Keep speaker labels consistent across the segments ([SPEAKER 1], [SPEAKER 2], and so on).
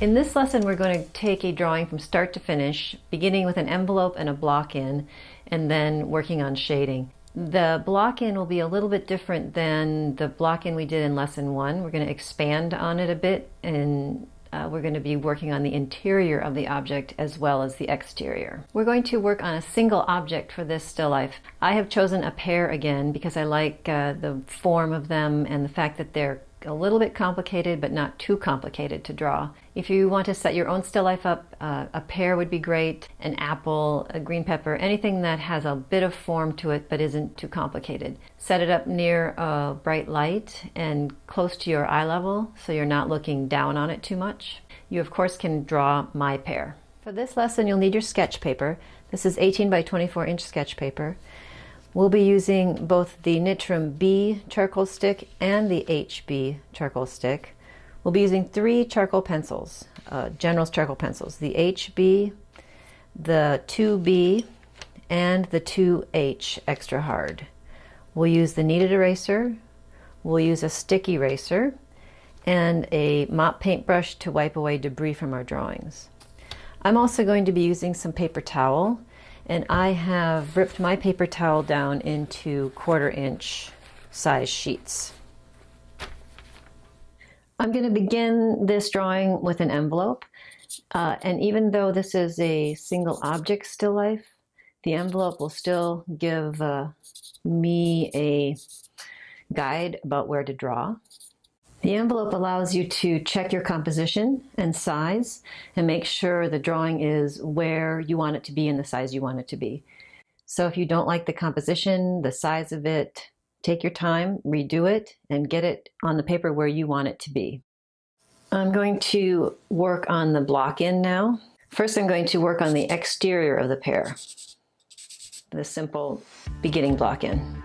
[SPEAKER 1] In this lesson, we're going to take a drawing from start to finish, beginning with an envelope and a block in, and then working on shading. The block in will be a little bit different than the block in we did in lesson 1. We're going to expand on it a bit, and we're going to be working on the interior of the object as well as the exterior. We're going to work on a single object for this still life. I have chosen a pear again because I like the form of them and the fact that they're a little bit complicated but not too complicated to draw. If you want to set your own still life up, a pear would be great, an apple, a green pepper, anything that has a bit of form to it but isn't too complicated. Set it up near a bright light and close to your eye level so you're not looking down on it too much. You of course can draw my pear. For this lesson you'll need your sketch paper. This is 18 by 24 inch sketch paper. We'll be using both the Nitram B charcoal stick and the HB charcoal stick. We'll be using 3 charcoal pencils, General's charcoal pencils, the HB, the 2B, and the 2H extra hard. We'll use the kneaded eraser, we'll use a stick eraser, and a mop paintbrush to wipe away debris from our drawings. I'm also going to be using some paper towel, and I have ripped my paper towel down into 1/4 inch size sheets. I'm going to begin this drawing with an envelope, and even though this is a single object still life, the envelope will still give me a guide about where to draw. The envelope allows you to check your composition and size and make sure the drawing is where you want it to be and the size you want it to be. So if you don't like the composition, the size of it, take your time, redo it, and get it on the paper where you want it to be. I'm going to work on the block in now. First I'm going to work on the exterior of the pear, the simple beginning block in.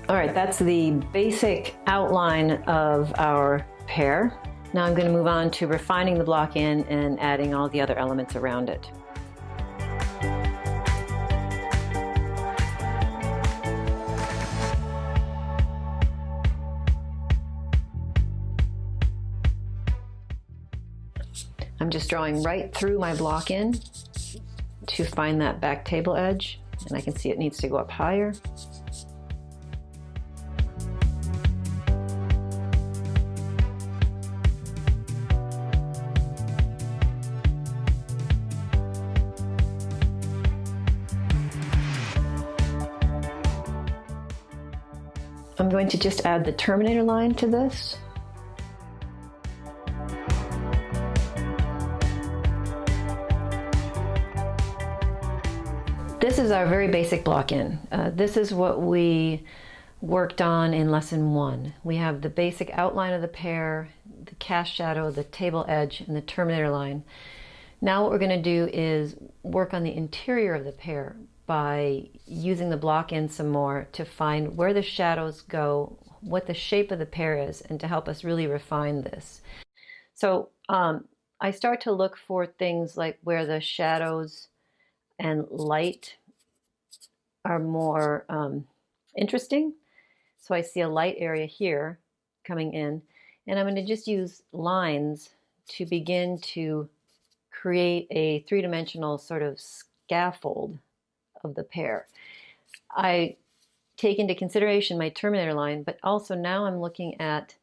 [SPEAKER 1] All right, that's the basic outline of our pear. Now I'm going to move on to refining the block in and adding all the other elements around it. I'm just drawing right through my block in to find that back table edge, and I can see it needs to go up higher. I'm going to just add the terminator line to this. This is our very basic block in. This is what we worked on in lesson 1. We have the basic outline of the pear, the cast shadow, the table edge, and the terminator line. Now what we're going to do is work on the interior of the pear by using the block in some more to find where the shadows go, what the shape of the pear is, and to help us really refine this. So I start to look for things like where the shadows and light are more interesting. So I see a light area here coming in, and I'm going to just use lines to begin to create a three-dimensional sort of scaffold of the pear. I take into consideration my terminator line, but also now I'm looking at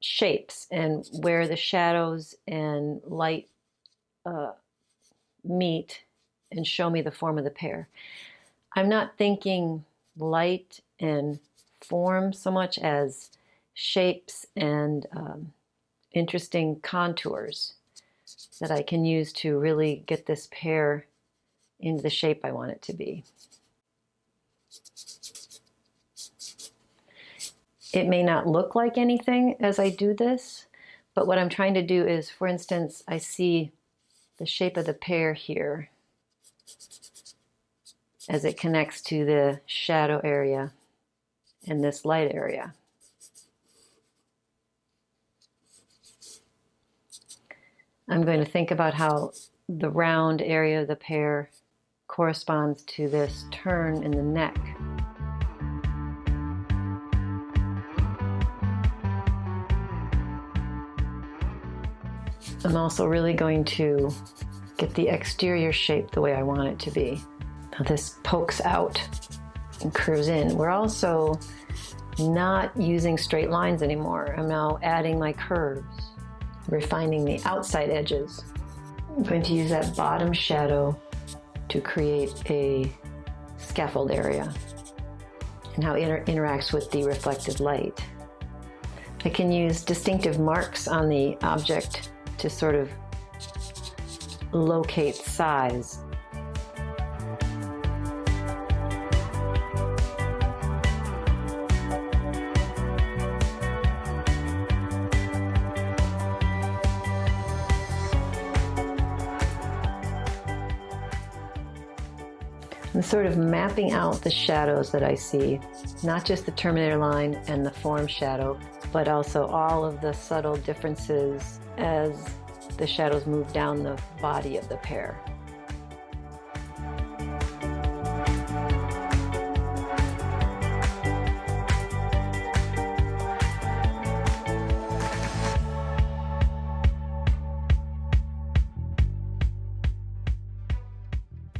[SPEAKER 1] shapes and where the shadows and light meet and show me the form of the pear. I'm not thinking light and form so much as shapes and interesting contours that I can use to really get this pear into the shape I want it to be. It may not look like anything as I do this, but what I'm trying to do is, for instance, I see the shape of the pear here as it connects to the shadow area and this light area. I'm going to think about how the round area of the pear corresponds to this turn in the neck. I'm also really going to get the exterior shape the way I want it to be. Now this pokes out and curves in. We're also not using straight lines anymore. I'm now adding my curves, refining the outside edges. I'm going to use that bottom shadow to create a scaffold area and how it interacts with the reflected light. I can use distinctive marks on the object to sort of locate size. I'm sort of mapping out the shadows that I see, not just the terminator line and the form shadow, but also all of the subtle differences as the shadows move down the body of the pear.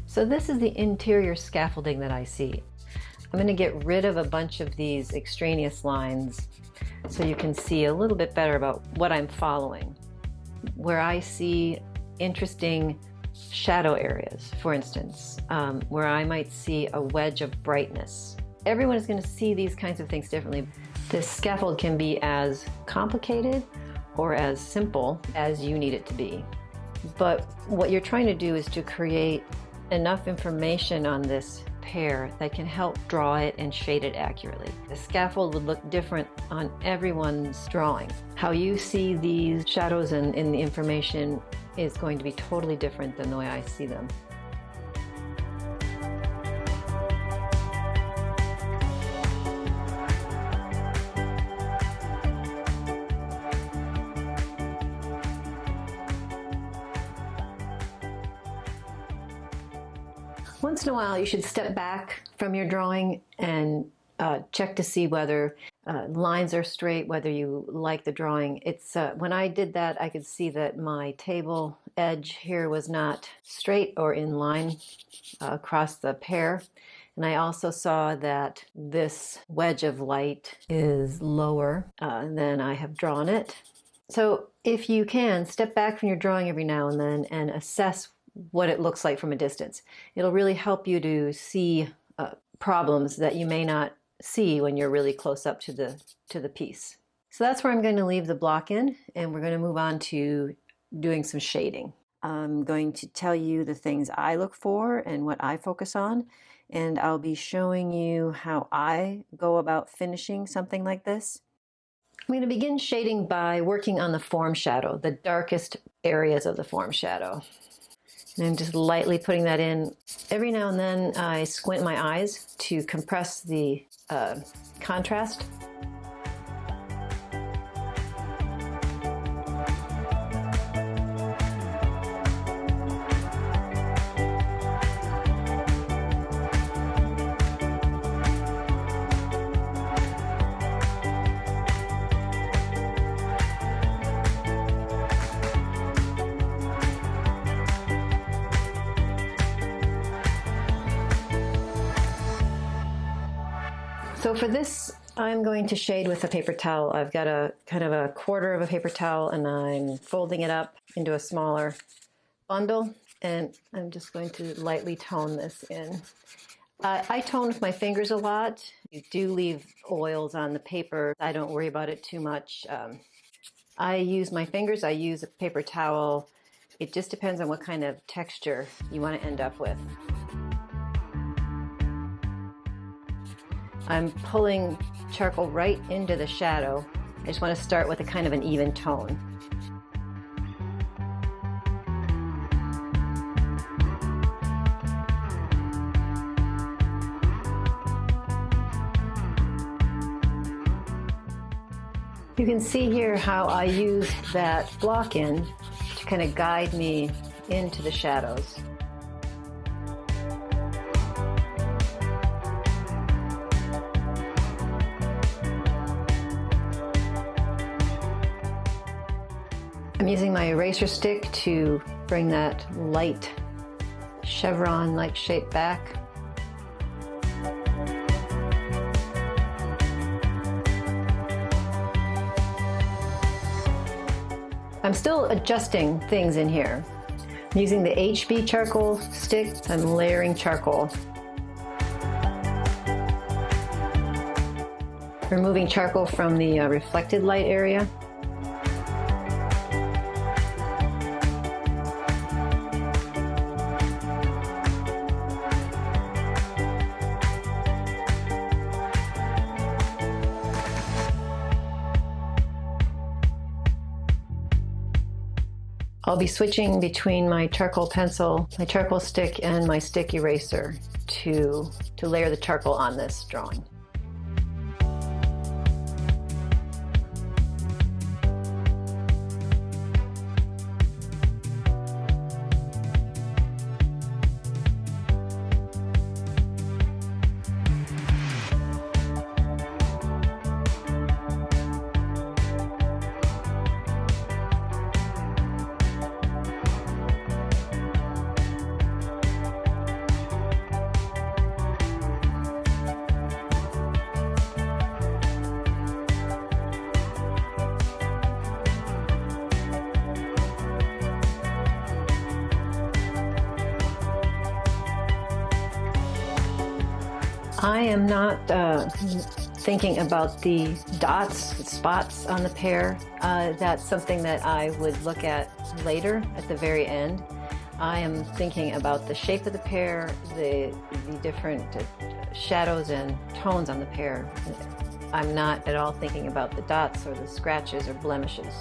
[SPEAKER 1] So this is the interior scaffolding that I see. I'm going to get rid of a bunch of these extraneous lines so you can see a little bit better about what I'm following. Where I see interesting shadow areas, for instance, where I might see a wedge of brightness. Everyone is going to see these kinds of things differently. This scaffold can be as complicated or as simple as you need it to be. But what you're trying to do is to create enough information on this pear that can help draw it and shade it accurately. The scaffold would look different on everyone's drawing. How you see these shadows and in the information is going to be totally different than the way I see them. Once in a while, you should step back from your drawing and check to see whether lines are straight, whether you like the drawing. When I did that, I could see that my table edge here was not straight or in line across the pear. And I also saw that this wedge of light is lower than I have drawn it. So if you can, step back from your drawing every now and then and assess what it looks like from a distance. It'll really help you to see problems that you may not see when you're really close up to the piece. So that's where I'm going to leave the block in, and we're going to move on to doing some shading. I'm going to tell you the things I look for and what I focus on, and I'll be showing you how I go about finishing something like this. I'm going to begin shading by working on the form shadow, the darkest areas of the form shadow. And I'm just lightly putting that in. Every now and then I squint my eyes to compress the contrast. So for this, I'm going to shade with a paper towel. I've got a kind of a quarter of a paper towel and I'm folding it up into a smaller bundle, and I'm just going to lightly tone this in. I tone with my fingers a lot. You do leave oils on the paper. I don't worry about it too much. I use my fingers, I use a paper towel. It just depends on what kind of texture you want to end up with. I'm pulling charcoal right into the shadow. I just want to start with a kind of an even tone. You can see here how I use that block in to kind of guide me into the shadows. I'm using my eraser stick to bring that light chevron-like shape back. I'm still adjusting things in here. I'm using the HB charcoal stick. I'm layering charcoal. Removing charcoal from the reflected light area. I'll be switching between my charcoal pencil, my charcoal stick, and my stick eraser to layer the charcoal on this drawing. I am not thinking about the dots, the spots on the pear. That's something that I would look at later at the very end. I am thinking about the shape of the pear, the different shadows and tones on the pear. I'm not at all thinking about the dots or the scratches or blemishes.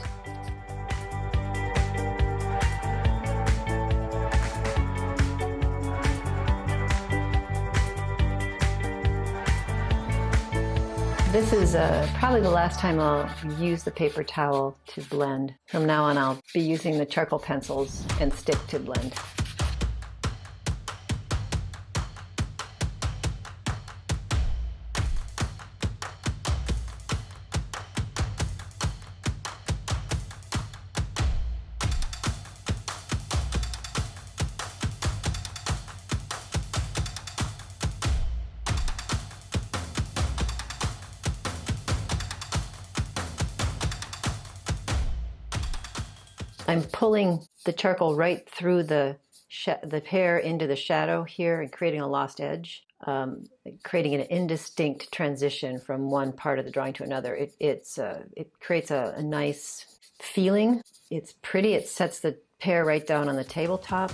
[SPEAKER 1] This is probably the last time I'll use the paper towel to blend. From now on, I'll be using the charcoal pencils and stick to blend. I'm pulling the charcoal right through the pear into the shadow here and creating a lost edge, creating an indistinct transition from one part of the drawing to another. It creates a nice feeling. It's pretty. It sets the pear right down on the tabletop.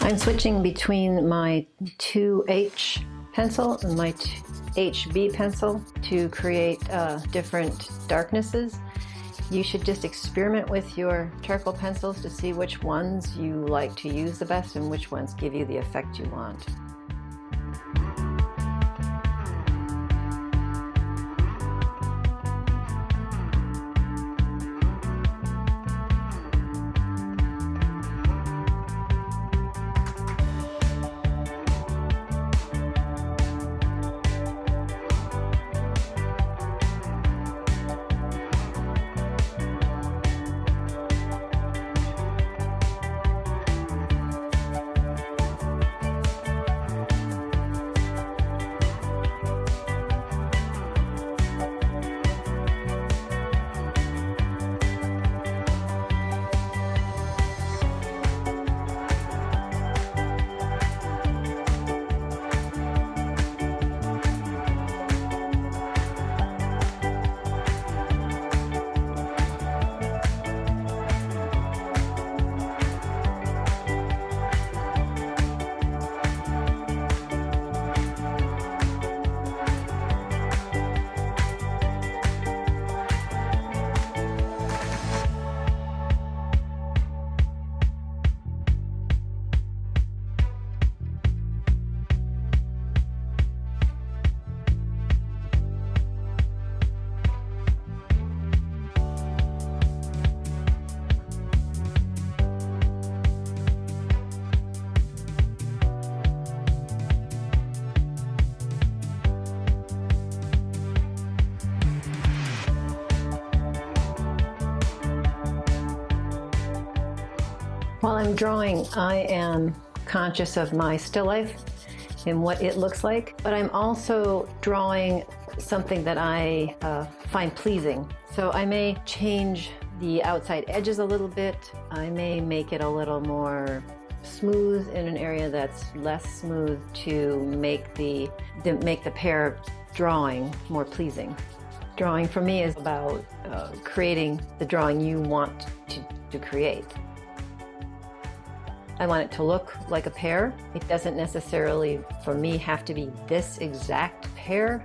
[SPEAKER 1] I'm switching between my 2H pencil and my HB pencil to create different darknesses. You should just experiment with your charcoal pencils to see which ones you like to use the best and which ones give you the effect you want. While I'm drawing, I am conscious of my still life and what it looks like, but I'm also drawing something that I find pleasing. So I may change the outside edges a little bit. I may make it a little more smooth in an area that's less smooth to make the pear drawing more pleasing. Drawing for me is about creating the drawing you want to create. I want it to look like a pear. It doesn't necessarily, for me, have to be this exact pear.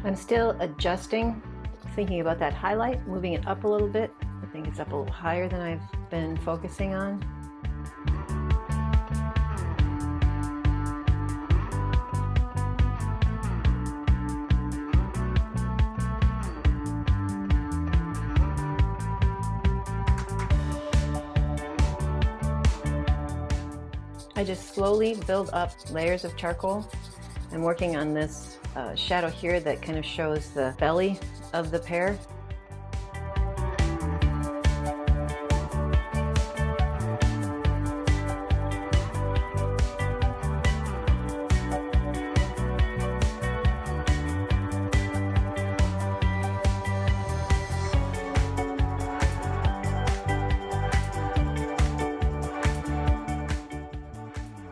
[SPEAKER 1] I'm still adjusting, thinking about that highlight, moving it up a little bit. I think it's up a little higher than I've been focusing on. I just slowly build up layers of charcoal. I'm working on this shadow here that kind of shows the belly of the pear.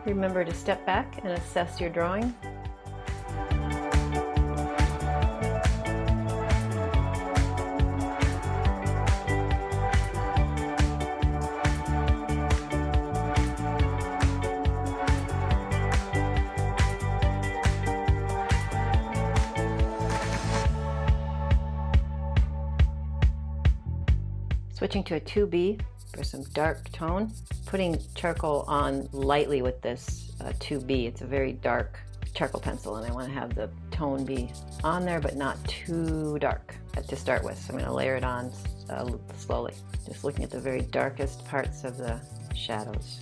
[SPEAKER 1] Remember to step back and assess your drawing. Switching to a 2B for some dark tone. Putting charcoal on lightly with this 2B. It's a very dark charcoal pencil and I want to have the tone be on there but not too dark to start with. So I'm going to layer it on slowly. Just looking at the very darkest parts of the shadows.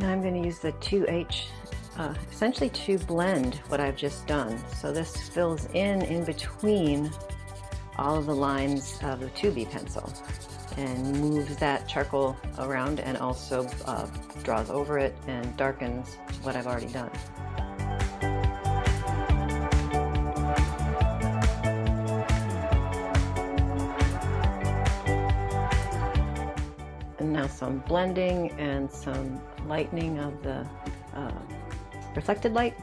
[SPEAKER 1] I'm going to use the 2H essentially to blend what I've just done. So this fills in between all of the lines of the 2B pencil and moves that charcoal around and also draws over it and darkens what I've already done. And now some blending and some lightening of the reflected light.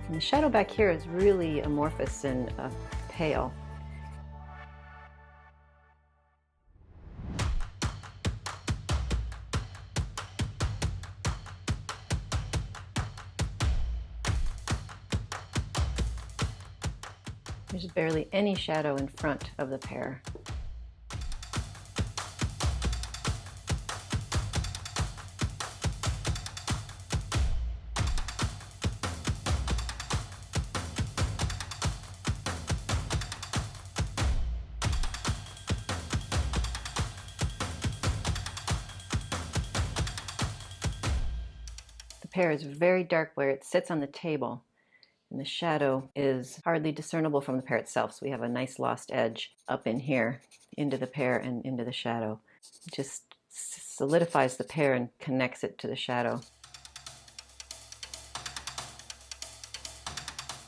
[SPEAKER 1] And the shadow back here is really amorphous and pale. There's barely any shadow in front of the pear. The pear is very dark where it sits on the table. And the shadow is hardly discernible from the pear itself. So we have a nice lost edge up in here, into the pear and into the shadow. It just solidifies the pear and connects it to the shadow.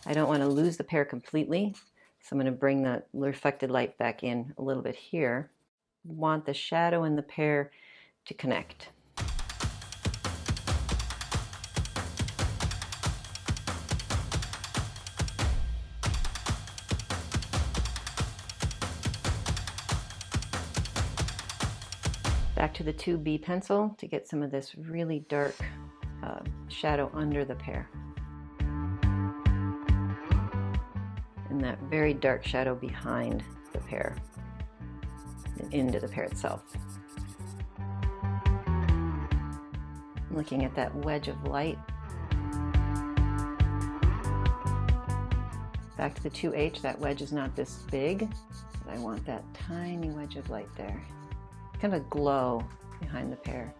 [SPEAKER 1] I don't want to lose the pear completely, so I'm going to bring the reflected light back in a little bit here. I want the shadow and the pear to connect. Back to the 2B pencil to get some of this really dark shadow under the pear. And that very dark shadow behind the pear and into the pear itself. Looking at that wedge of light. Back to the 2H, that wedge is not this big, but I want that tiny wedge of light there. Kind of a glow behind the pear.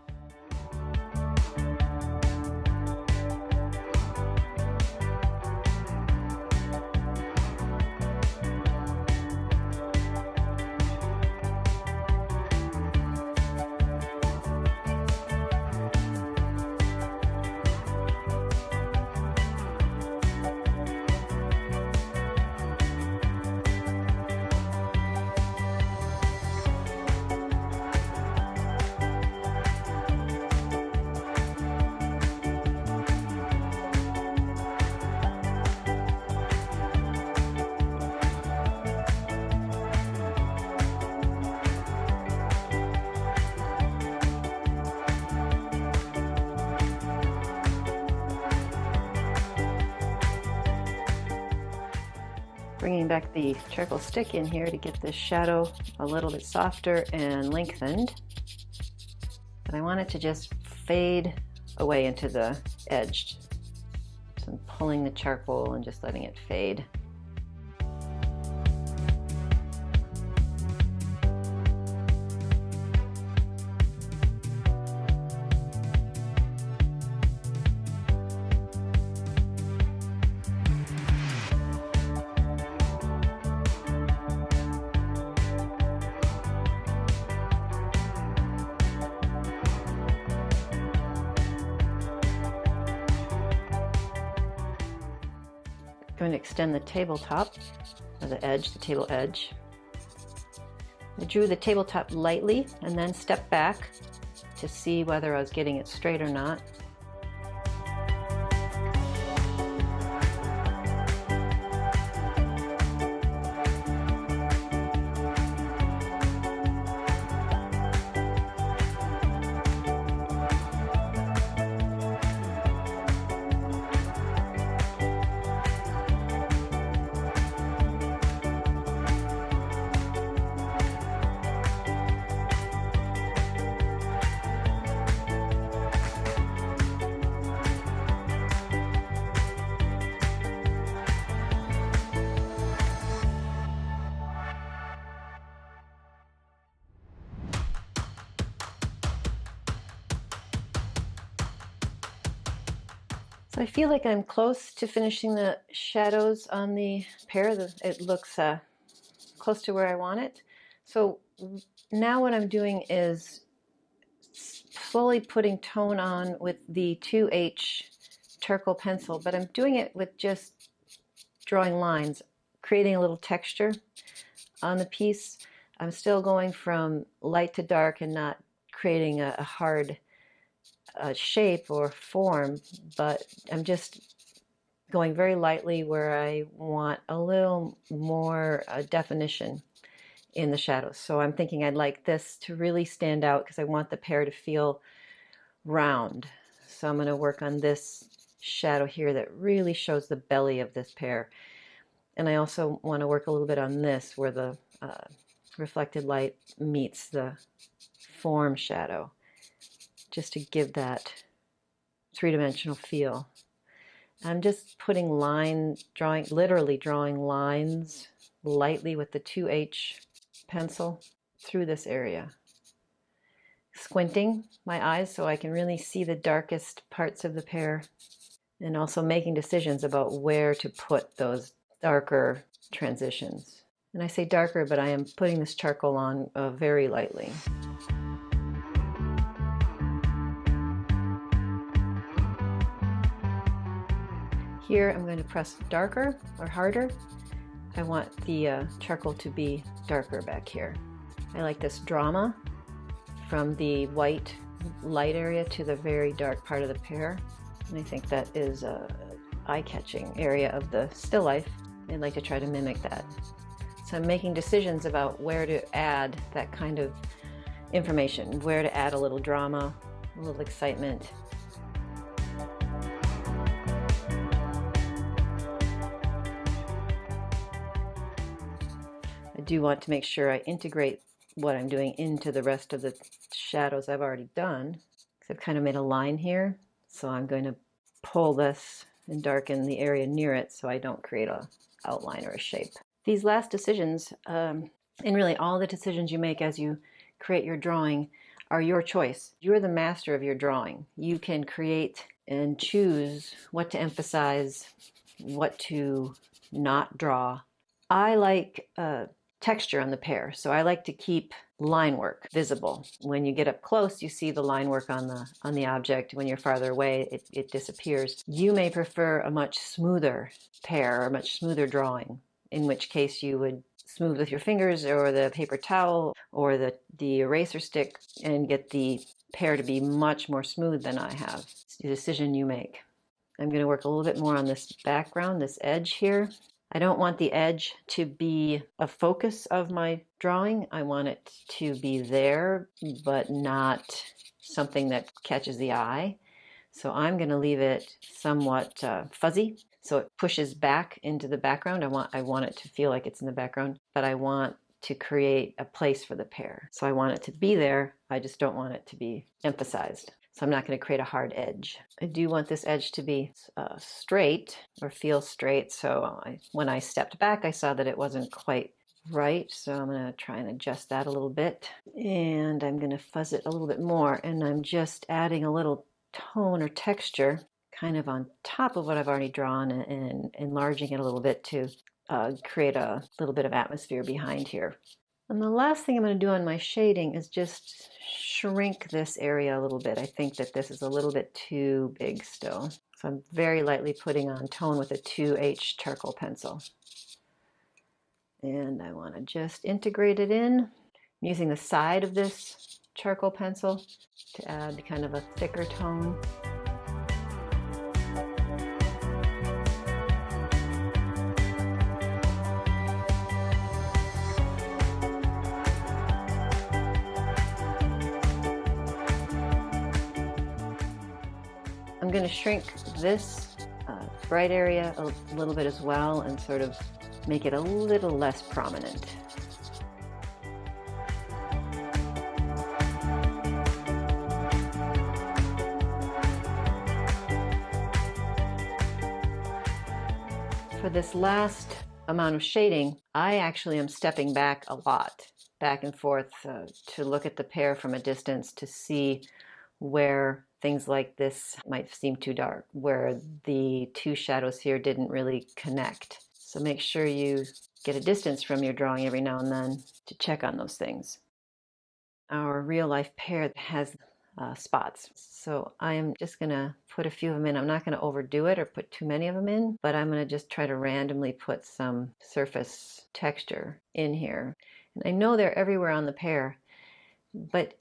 [SPEAKER 1] Bringing back the charcoal stick in here to get this shadow a little bit softer and lengthened. But I want it to just fade away into the edge. So I'm pulling the charcoal and just letting it fade. I'm going to extend the tabletop, or the edge, the table edge. I drew the tabletop lightly and then stepped back to see whether I was getting it straight or not. So I feel like I'm close to finishing the shadows on the pear. It looks close to where I want it. So now what I'm doing is slowly putting tone on with the 2H charcoal pencil, but I'm doing it with just drawing lines, creating a little texture on the piece. I'm still going from light to dark and not creating a hard shape or form, but I'm just going very lightly where I want a little more definition in the shadows. So I'm thinking I'd like this to really stand out because I want the pear to feel round. So I'm going to work on this shadow here that really shows the belly of this pear. And I also want to work a little bit on this where the reflected light meets the form shadow, just to give that three-dimensional feel. I'm just putting literally drawing lines lightly with the 2H pencil through this area. Squinting my eyes so I can really see the darkest parts of the pear, and also making decisions about where to put those darker transitions. And I say darker, but I am putting this charcoal on very lightly. Here I'm going to press darker or harder. I want the charcoal to be darker back here. I like this drama from the white light area to the very dark part of the pear. And I think that is an eye-catching area of the still life. I'd like to try to mimic that. So I'm making decisions about where to add that kind of information, where to add a little drama, a little excitement. I do want to make sure I integrate what I'm doing into the rest of the shadows I've already done. I've kind of made a line here, so I'm going to pull this and darken the area near it so I don't create an outline or a shape. These last decisions, and really all the decisions you make as you create your drawing, are your choice. You're the master of your drawing. You can create and choose what to emphasize, what to not draw. I like texture on the pear, so I like to keep line work visible. When you get up close, you see the line work on the object. When you're farther away, it disappears. You may prefer a much smoother pear or a much smoother drawing, in which case you would smooth with your fingers or the paper towel or the eraser stick and get the pear to be much more smooth than I have. It's a decision you make. I'm going to work a little bit more on this background, this edge here. I don't want the edge to be a focus of my drawing. I want it to be there, but not something that catches the eye. So I'm going to leave it somewhat fuzzy, so it pushes back into the background. I want it to feel like it's in the background, but I want to create a place for the pear. So I want it to be there. I just don't want it to be emphasized. So I'm not going to create a hard edge. I do want this edge to be straight or feel straight. So when I stepped back, I saw that it wasn't quite right. So I'm going to try and adjust that a little bit. And I'm going to fuzz it a little bit more. And I'm just adding a little tone or texture kind of on top of what I've already drawn and enlarging it a little bit to create a little bit of atmosphere behind here. And the last thing I'm going to do on my shading is just shrink this area a little bit. I think that this is a little bit too big still. So I'm very lightly putting on tone with a 2H charcoal pencil. And I want to just integrate it in. I'm using the side of this charcoal pencil to add kind of a thicker tone. I'm going to shrink this bright area a little bit as well and sort of make it a little less prominent. For this last amount of shading, I actually am stepping back a lot, back and forth to look at the pear from a distance to see where things like this might seem too dark, where the two shadows here didn't really connect. So make sure you get a distance from your drawing every now and then to check on those things. Our real life pear has spots. So I am just going to put a few of them in. I'm not going to overdo it or put too many of them in, but I'm going to just try to randomly put some surface texture in here. And I know they're everywhere on the pear, but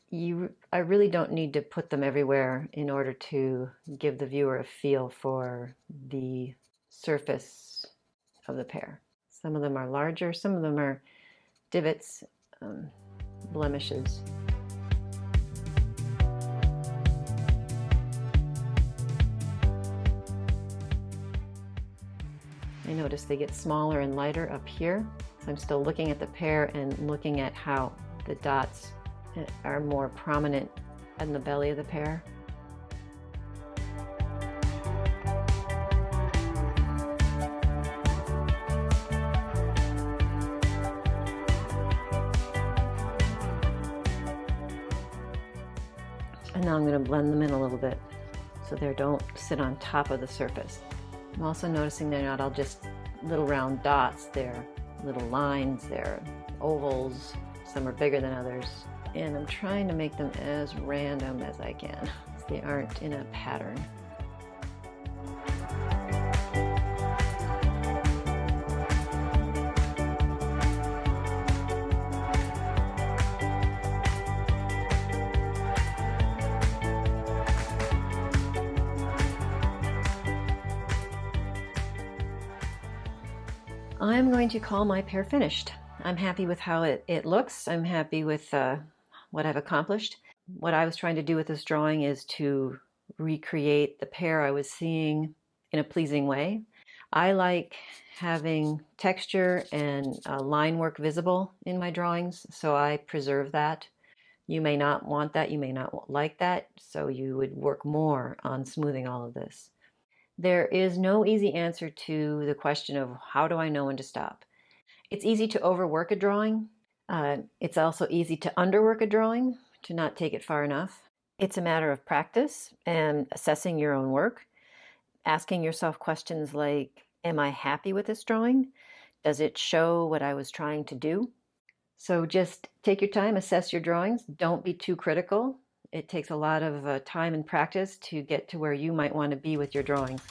[SPEAKER 1] I really don't need to put them everywhere in order to give the viewer a feel for the surface of the pear. Some of them are larger, some of them are divots, blemishes. I notice they get smaller and lighter up here. So I'm still looking at the pear and looking at how the dots are more prominent in the belly of the pear. And now I'm going to blend them in a little bit so they don't sit on top of the surface. I'm also noticing they're not all just little round dots, they're little lines, they're ovals, some are bigger than others. And I'm trying to make them as random as I can, so they aren't in a pattern. I'm going to call my pear finished. I'm happy with how it looks. I'm happy with what I've accomplished. What I was trying to do with this drawing is to recreate the pear I was seeing in a pleasing way. I like having texture and line work visible in my drawings, so I preserve that. You may not want that, you may not like that, so you would work more on smoothing all of this. There is no easy answer to the question of how do I know when to stop. It's easy to overwork a drawing. It's also easy to underwork a drawing, to not take it far enough. It's a matter of practice and assessing your own work, asking yourself questions like, am I happy with this drawing? Does it show what I was trying to do? So just take your time, assess your drawings. Don't be too critical. It takes a lot of time and practice to get to where you might want to be with your drawings.